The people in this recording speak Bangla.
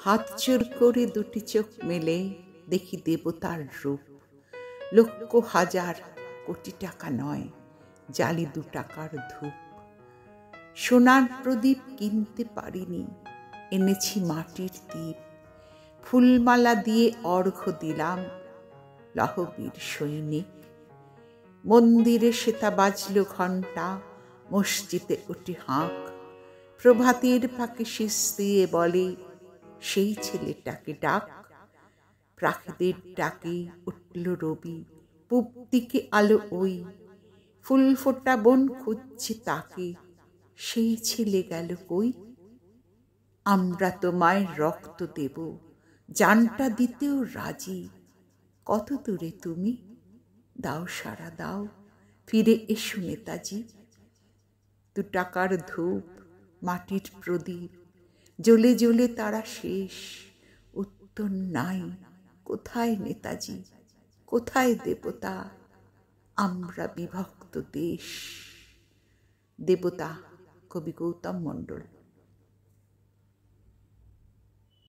হাত জোর করে দুটি চোখ মেলে দেখি দেবতার রূপ। লক্ষ হাজার কোটি টাকা নয়, জালি 2 টাকার ধূপ। সোনার প্রদীপ কিনতে পারিনি, এনেছি মাটির দ্বীপ। ফুলমালা দিয়ে অর্ঘ্য দিলাম লহবীর সৈনিক। মন্দিরে সেতা বাজল ঘণ্টা, মসজিদে ওঠে হাঁক। প্রভাতের ফাঁকে শিস দিয়ে বলে, সেই ছেলেটাকে ডাক। পাখিদের ডাকে উঠল রবি, পূব দিকে আলো ওই। ফুল ফোটা বন খুঁজছে তাকে, সেই ছেলে গেল কই? আমরা তোমায় রক্ত দেব, জানটা দিতেও রাজি। কত দূরে তুমি? দাও সাড়া দাও, ফিরে এসো নেতাজি। 2 টাকার ধূপ, মাটির প্রদীপ, জ্বলে জ্বলে তারা শেষ। উত্তর নাই, কোথায় নেতাজি, কোথায় দেবতা? আমরা বিভক্ত দেশ। দেবতা, কবি গৌতম মণ্ডল।